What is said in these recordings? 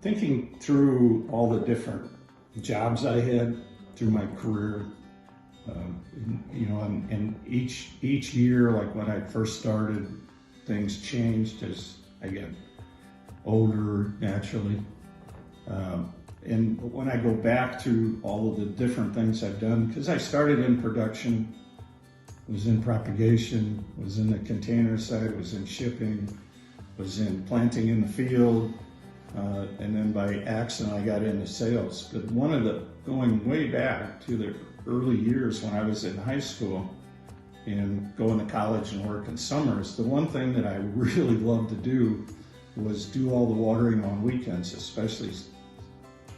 Thinking through all the different jobs I had through my career, and each year, like when I first started, things changed as I get older naturally. And when I go back to all of the different things I've done, because I started in production, was in propagation, was in the container side, was in shipping, was in planting in the field, and then by accident I got into sales. But going way back to the early years when I was in high school and going to college and work in summers, the one thing that I really loved to do was do all the watering on weekends, especially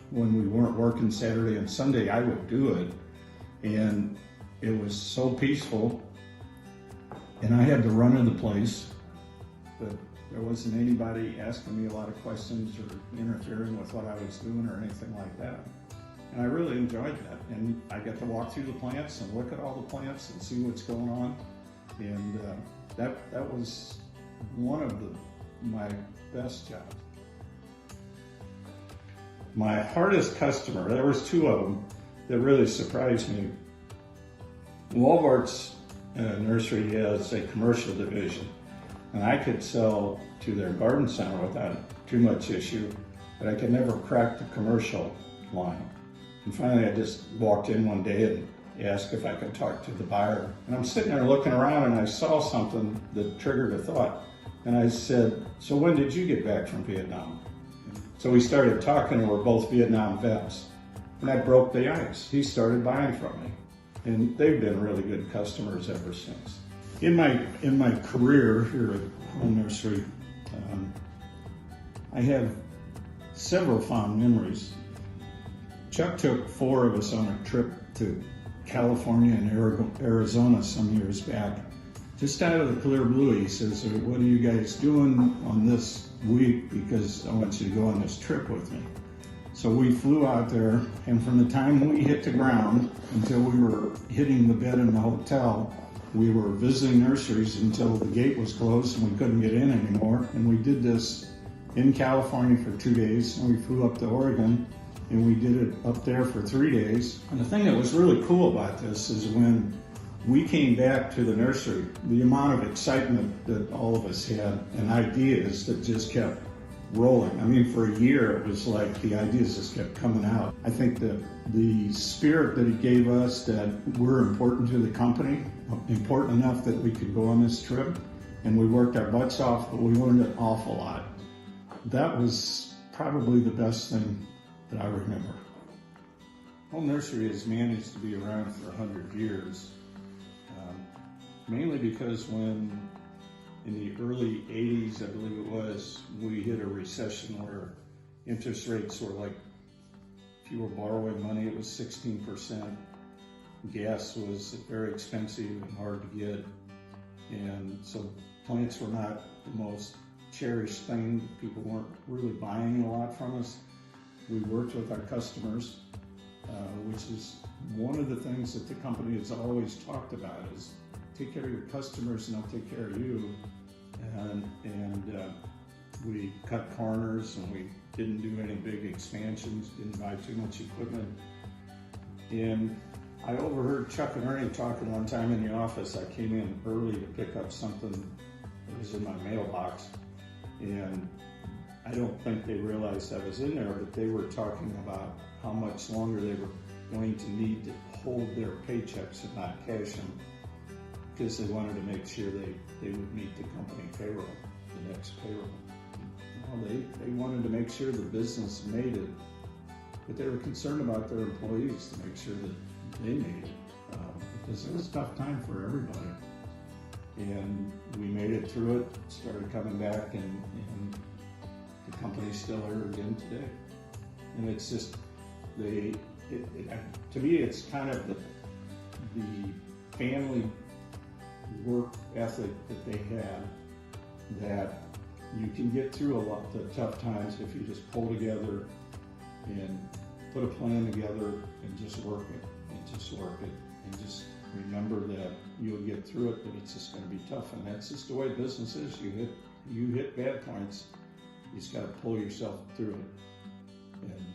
when we weren't working Saturday and Sunday. I would do it, and it was so peaceful, and I had the run of the place, but there wasn't anybody asking me a lot of questions or interfering with what I was doing or anything like that. And I really enjoyed that. And I got to walk through the plants and look at all the plants and see what's going on. And that was one of my best jobs. My hardest customer, there was two of them that really surprised me. Walmart's Nursery has a commercial division, and I could sell to their garden center without too much issue, but I could never crack the commercial line. And finally I just walked in one day and asked if I could talk to the buyer. And I'm sitting there looking around and I saw something that triggered a thought. And I said, "So when did you get back from Vietnam?" So we started talking, and we're both Vietnam vets. And I broke the ice. He started buying from me. And they've been really good customers ever since. In my career here at Home Nursery, I have several fond memories. Chuck took 4 of us on a trip to California and Arizona some years back. Just out of the clear blue, he says, "What are you guys doing on this week? Because I want you to go on this trip with me." So we flew out there, and from the time we hit the ground until we were hitting the bed in the hotel, we were visiting nurseries until the gate was closed and we couldn't get in anymore. And we did this in California for 2 days, and we flew up to Oregon, and we did it up there for 3 days. And the thing that was really cool about this is when we came back to the nursery, the amount of excitement that all of us had and ideas that just kept rolling. I mean, for a year, it was like the ideas just kept coming out. I think that the spirit that he gave us, that we're important to the company, important enough that we could go on this trip, and we worked our butts off, but we learned an awful lot. That was probably the best thing that I remember. Home Nursery has managed to be around for 100 years, mainly because when in the early 80s, I believe it was, we hit a recession where interest rates were like, if you were borrowing money, it was 16%. Gas was very expensive and hard to get. And so plants were not the most cherished thing. People weren't really buying a lot from us. We worked with our customers, which is one of the things that the company has always talked about is take care of your customers and they'll take care of you. And we cut corners, and we didn't do any big expansions, didn't buy too much equipment. And I overheard Chuck and Ernie talking one time in the office. I came in early to pick up something that was in my mailbox, and I don't think they realized I was in there, but they were talking about how much longer they were going to need to hold their paychecks and not cash them, because they wanted to make sure they would meet the company payroll, the next payroll. Well, they wanted to make sure the business made it, but they were concerned about their employees to make sure that they made it, because it was a tough time for everybody. And we made it through it, started coming back, and the company's still here again today. And it's just, to me, it's kind of the family work ethic that they had, that you can get through a lot of the tough times if you just pull together and put a plan together and just work it, and just remember that you'll get through it, but it's just going to be tough. And that's just the way business is. You hit bad points, you just got to pull yourself through it. And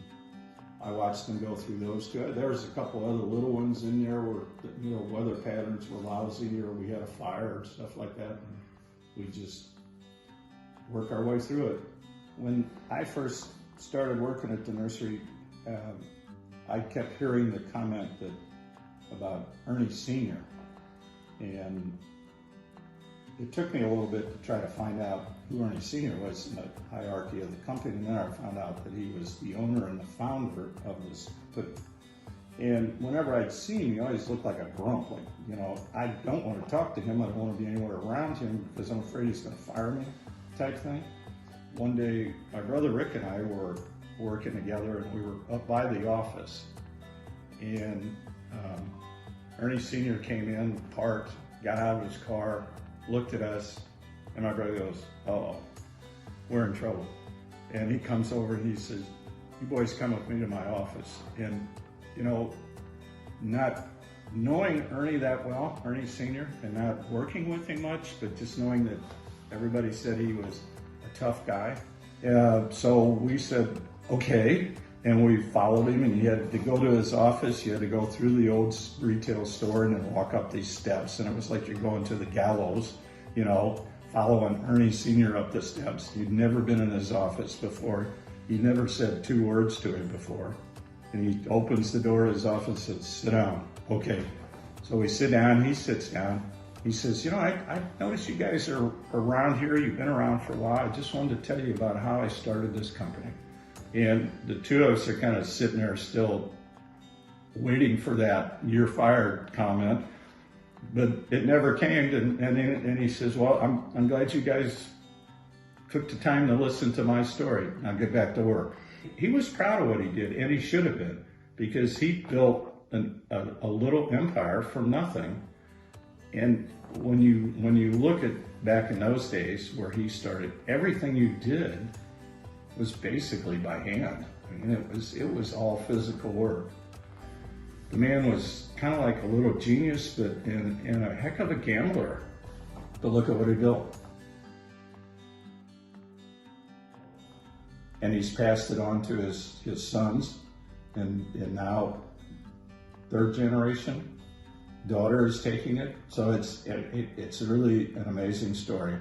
I watched them go through those two. There was a couple other little ones in there where, you know, weather patterns were lousy or we had a fire or stuff like that. And we just work our way through it. When I first started working at the nursery, I kept hearing the comment about Ernie Sr. And it took me a little bit to try to find out who Ernie Sr. was in the hierarchy of the company, and then I found out that he was the owner and the founder of this company. And whenever I'd see him, he always looked like a grump, like, you know, I don't want to talk to him, I don't want to be anywhere around him because I'm afraid he's going to fire me, type thing. One day, my brother Rick and I were working together, and we were up by the office, and Ernie Sr. came in, parked, got out of his car, looked at us, and my brother goes, "Uh-oh, we're in trouble." And he comes over and he says, "You boys come with me to my office." And, you know, not knowing Ernie that well, Ernie Sr., and not working with him much, but just knowing that everybody said he was a tough guy. So we said, okay, and we followed him, and you had to go to his office, you had to go through the old retail store and then walk up these steps, and it was like you're going to the gallows, you know, following Ernie Sr. up the steps. You'd never been in his office before. You'd never said 2 words to him before. And he opens the door of his office and says, "Sit down." Okay. So we sit down, he sits down. He says, "You know, I noticed you guys are around here. You've been around for a while. I just wanted to tell you about how I started this company." And the two of us are kind of sitting there still waiting for that "you're fired" comment, but it never came. And he says, "Well, I'm glad you guys took the time to listen to my story. Now get back to work." He was proud of what he did, and he should have been, because he built a little empire from nothing. And when you look at back in those days where he started, everything you did was basically by hand. I mean, it was all physical work. The man was kind of like a little genius, but and a heck of a gambler. But look at what he built. And he's passed it on to his sons, and now 3rd generation daughter is taking it. So it's really an amazing story.